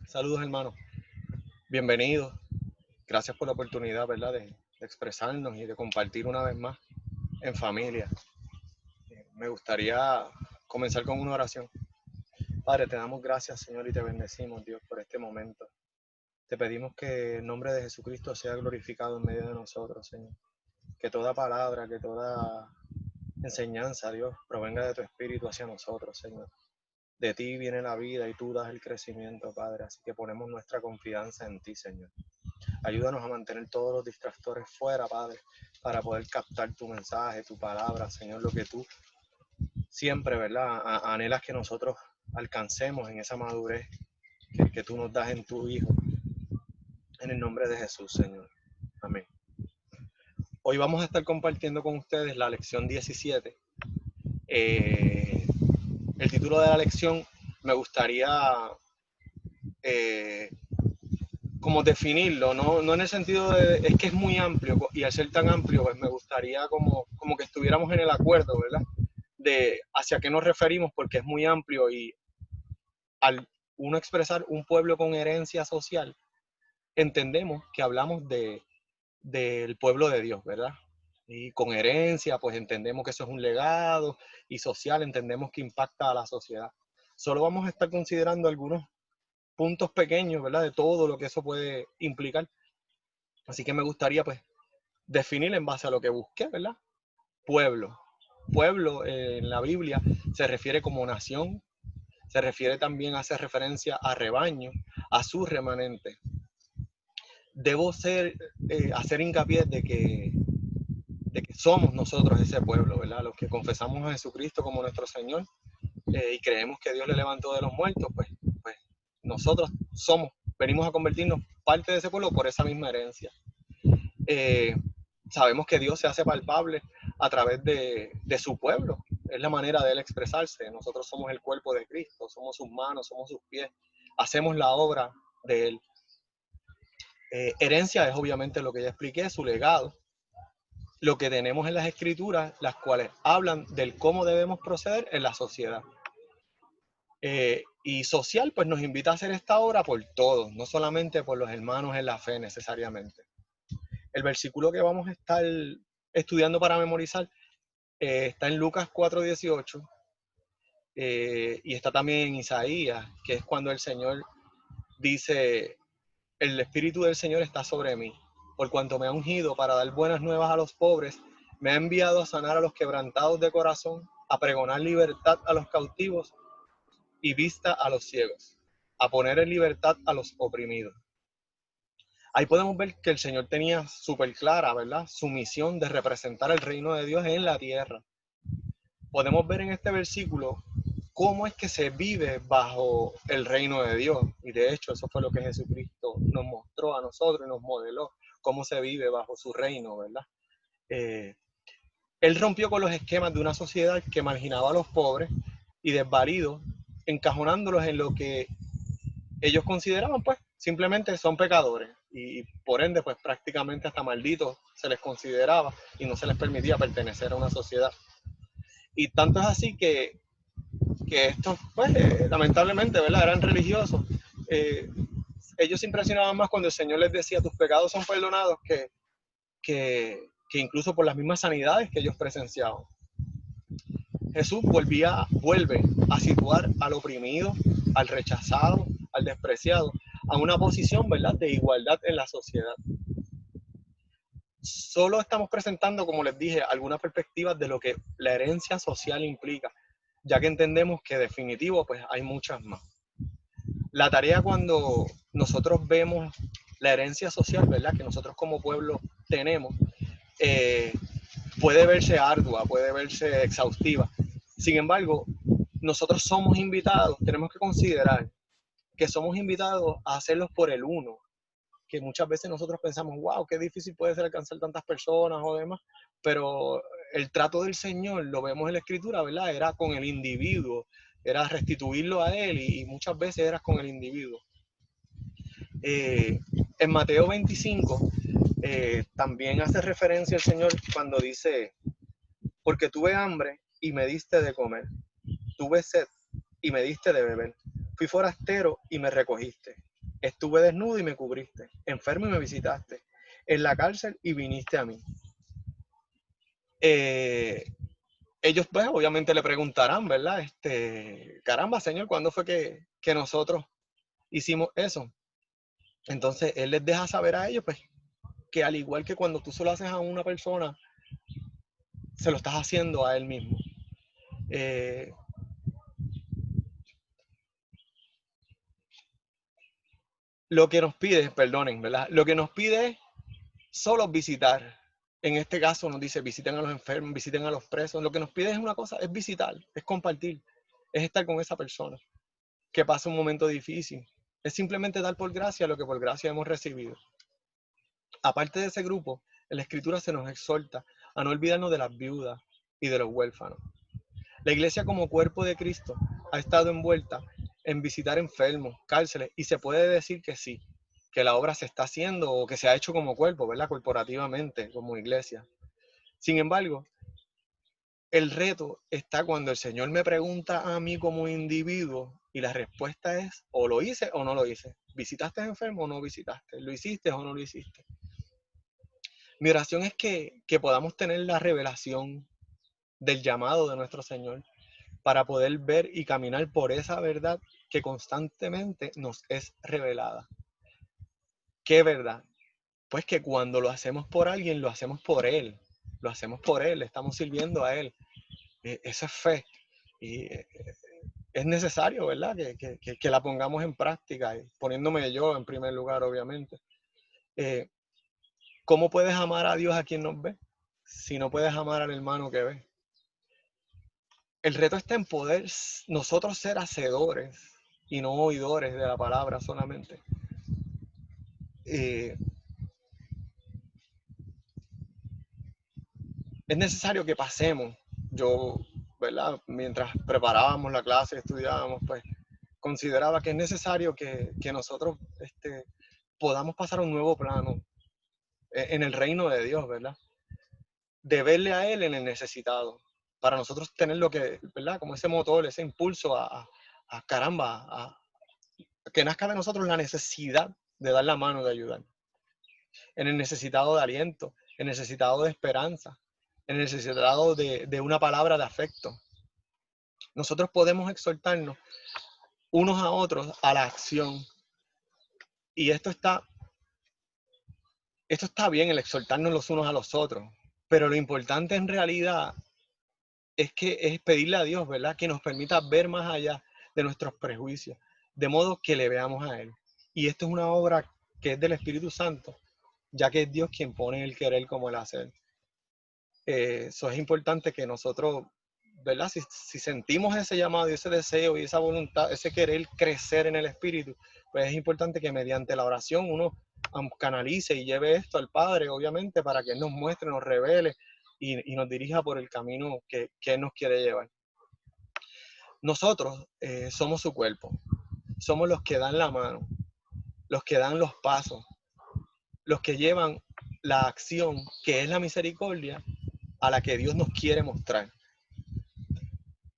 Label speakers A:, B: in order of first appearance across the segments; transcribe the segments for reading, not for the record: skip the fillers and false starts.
A: Saludos, hermanos. Bienvenidos. Gracias por la oportunidad, ¿verdad?, de expresarnos y de compartir una vez más en familia. Me gustaría comenzar con una oración. Padre, te damos gracias, Señor, y te bendecimos, Dios, por este momento. Te pedimos que el nombre de Jesucristo sea glorificado en medio de nosotros, Señor. Que toda palabra, que toda enseñanza, Dios, provenga de tu Espíritu hacia nosotros, Señor. De ti viene la vida y tú das el crecimiento, Padre. Así que ponemos nuestra confianza en ti, Señor. Ayúdanos a mantener todos los distractores fuera, Padre, para poder captar tu mensaje, tu palabra, Señor, lo que tú siempre, ¿verdad?, anhelas que nosotros alcancemos en esa madurez que tú nos das en tu Hijo. En el nombre de Jesús, Señor. Amén. Hoy vamos a estar compartiendo con ustedes la lección 17. El título de la lección me gustaría eh, como definirlo, no en el sentido de, es que es muy amplio, y al ser tan amplio, pues me gustaría como que estuviéramos en el acuerdo, ¿verdad?, de hacia qué nos referimos, porque es muy amplio y al uno expresar un pueblo con herencia social, entendemos que hablamos del pueblo de Dios, ¿verdad? Y con herencia, pues entendemos que eso es un legado, y social entendemos que impacta a la sociedad. Solo vamos a estar considerando algunos puntos pequeños, ¿verdad?, de todo lo que eso puede implicar. Así que me gustaría, pues, definir en base a lo que busqué, ¿verdad? Pueblo. Pueblo en la Biblia se refiere como nación, se refiere también, hace referencia a rebaño, a su remanente. Debo hacer hincapié de que somos nosotros ese pueblo, ¿verdad? Los que confesamos a Jesucristo como nuestro Señor y creemos que Dios le levantó de los muertos, pues nosotros venimos a convertirnos parte de ese pueblo por esa misma herencia. Sabemos que Dios se hace palpable a través de su pueblo. Es la manera de Él expresarse. Nosotros somos el cuerpo de Cristo, somos sus manos, somos sus pies. Hacemos la obra de Él. Herencia es obviamente lo que ya expliqué, su legado. Lo que tenemos en las escrituras, las cuales hablan del cómo debemos proceder en la sociedad. Y social, pues nos invita a hacer esta obra por todos, no solamente por los hermanos en la fe necesariamente. El versículo que vamos a estar estudiando para memorizar está en Lucas 4:18 y está también en Isaías, que es cuando el Señor dice: el Espíritu del Señor está sobre mí, por cuanto me ha ungido para dar buenas nuevas a los pobres, me ha enviado a sanar a los quebrantados de corazón, a pregonar libertad a los cautivos y vista a los ciegos, a poner en libertad a los oprimidos. Ahí podemos ver que el Señor tenía súper clara, ¿verdad?, su misión de representar el reino de Dios en la tierra. Podemos ver en este versículo cómo es que se vive bajo el reino de Dios. Y de hecho, eso fue lo que Jesucristo nos mostró a nosotros y nos modeló, cómo se vive bajo su reino, ¿verdad? Él rompió con los esquemas de una sociedad que marginaba a los pobres y desvalidos, encajonándolos en lo que ellos consideraban, pues, simplemente son pecadores. Y por ende, pues, prácticamente hasta malditos se les consideraba y no se les permitía pertenecer a una sociedad. Y tanto es así que estos, pues, lamentablemente, ¿verdad?, eran religiosos. Ellos se impresionaban más cuando el Señor les decía: tus pecados son perdonados, que incluso por las mismas sanidades que ellos presenciaban. Jesús vuelve a situar al oprimido, al rechazado, al despreciado, a una posición, ¿verdad?, de igualdad en la sociedad. Solo estamos presentando, como les dije, algunas perspectivas de lo que la herencia social implica, ya que entendemos que definitivo, pues, hay muchas más. La tarea, cuando nosotros vemos la herencia social, ¿verdad?, que nosotros como pueblo tenemos, puede verse ardua, puede verse exhaustiva. Sin embargo, nosotros somos invitados, tenemos que considerar que somos invitados a hacerlos por el uno, que muchas veces nosotros pensamos: wow, qué difícil puede ser alcanzar tantas personas o demás, pero el trato del Señor, lo vemos en la Escritura, ¿verdad?, era con el individuo, era restituirlo a Él, y muchas veces era con el individuo. En Mateo 25 también hace referencia el Señor cuando dice: porque tuve hambre y me diste de comer, tuve sed y me diste de beber, fui forastero y me recogiste, Estuve desnudo y me cubriste, enfermo y me visitaste, en la cárcel y viniste a mí. Eh, Ellos pues obviamente le preguntarán, ¿verdad? Caramba, Señor, ¿cuándo fue que nosotros hicimos eso? Entonces Él les deja saber a ellos pues que al igual que cuando tú se lo haces a una persona, se lo estás haciendo a Él mismo. Eh, lo que nos pide, perdonen, ¿verdad? Lo que nos pide es solo visitar. En este caso nos dice visiten a los enfermos, visiten a los presos. Lo que nos pide es una cosa, es visitar, es compartir, es estar con esa persona que pasa un momento difícil. Es simplemente dar por gracia lo que por gracia hemos recibido. Aparte de ese grupo, en la Escritura se nos exhorta a no olvidarnos de las viudas y de los huérfanos. La iglesia como cuerpo de Cristo ha estado envuelta en visitar enfermos, cárceles, y se puede decir que sí, que la obra se está haciendo o que se ha hecho como cuerpo, ¿verdad? Corporativamente, como iglesia. Sin embargo, el reto está cuando el Señor me pregunta a mí como individuo y la respuesta es o lo hice o no lo hice. ¿Visitaste enfermo o no visitaste? ¿Lo hiciste o no lo hiciste? Mi oración es que podamos tener la revelación del llamado de nuestro Señor para poder ver y caminar por esa verdad que constantemente nos es revelada. ¿Qué verdad? Pues que cuando lo hacemos por alguien, lo hacemos por Él. Lo hacemos por Él, estamos sirviendo a Él. Eso es fe. Y es necesario, ¿verdad? Que la pongamos en práctica, poniéndome yo en primer lugar, obviamente. ¿Cómo puedes amar a Dios a quien nos ve si no puedes amar al hermano que ve? El reto está en poder nosotros ser hacedores y no oidores de la palabra solamente. Es necesario que pasemos. Yo, ¿verdad? Mientras preparábamos la clase, estudiábamos, pues consideraba que es necesario que nosotros podamos pasar a un nuevo plano en el reino de Dios, ¿verdad? De verle a Él en el necesitado, para nosotros tener lo que, ¿verdad? Como ese motor, ese impulso a caramba, a que nazca de nosotros la necesidad de dar la mano, de ayudar. En el necesitado de aliento, en el necesitado de esperanza, en el necesitado de una palabra de afecto. Nosotros podemos exhortarnos unos a otros a la acción. Y esto está bien, el exhortarnos los unos a los otros, pero lo importante en realidad es pedirle a Dios, ¿verdad? Que nos permita ver más allá de nuestros prejuicios, de modo que le veamos a Él. Y esto es una obra que es del Espíritu Santo, ya que es Dios quien pone el querer como el hacer. Eso es importante que nosotros, ¿verdad? Si sentimos ese llamado y ese deseo y esa voluntad, ese querer crecer en el Espíritu, pues es importante que mediante la oración uno canalice y lleve esto al Padre, obviamente, para que Él nos muestre, nos revele y nos dirija por el camino que Él nos quiere llevar. Nosotros somos su cuerpo, somos los que dan la mano, los que dan los pasos, los que llevan la acción que es la misericordia a la que Dios nos quiere mostrar.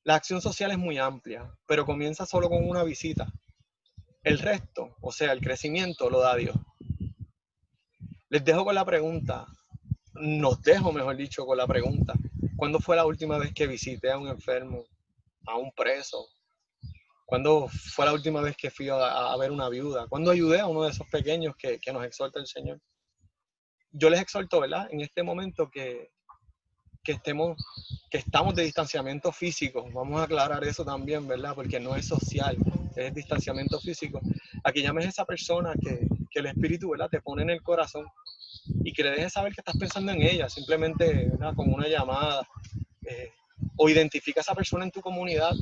A: La acción social es muy amplia, pero comienza solo con una visita. El resto, o sea, el crecimiento, lo da Dios. Les dejo con la pregunta, nos dejo, mejor dicho, con la pregunta. ¿Cuándo fue la última vez que visité a un enfermo, a un preso? ¿Cuándo fue la última vez que fui a ver una viuda? ¿Cuándo ayudé a uno de esos pequeños que nos exhorta el Señor? Yo les exhorto, ¿verdad? En este momento que estamos de distanciamiento físico, vamos a aclarar eso también, ¿verdad? Porque no es social, es distanciamiento físico. Aquí llames a esa persona que el Espíritu, ¿verdad? Te pone en el corazón y que le dejes saber que estás pensando en ella, simplemente, ¿verdad? Con una llamada, o identifica a esa persona en tu comunidad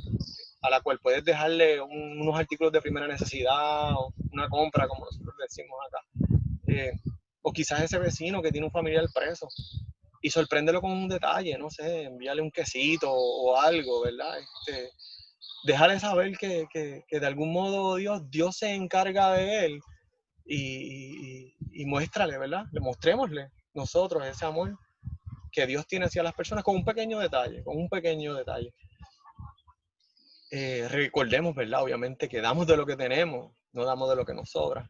A: a la cual puedes dejarle unos artículos de primera necesidad o una compra, como nosotros decimos acá. O quizás ese vecino que tiene un familiar preso, y sorpréndelo con un detalle, no sé, envíale un quesito o algo, ¿verdad? Dejarle saber que de algún modo Dios se encarga de él y muéstrale, ¿verdad? Mostrémosle nosotros ese amor que Dios tiene hacia las personas con un pequeño detalle, con un pequeño detalle. recordemos, ¿verdad? Obviamente que damos de lo que tenemos, no damos de lo que nos sobra.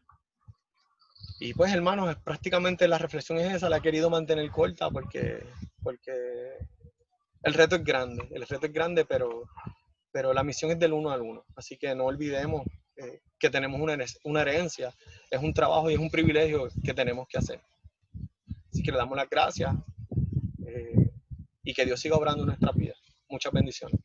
A: Y pues, hermanos, prácticamente la reflexión es esa, la he querido mantener corta porque el reto es grande, pero la misión es del uno al uno. Así que no olvidemos que tenemos una herencia, es un trabajo y es un privilegio que tenemos que hacer. Así que le damos las gracias y que Dios siga obrando en nuestra vida. Muchas bendiciones.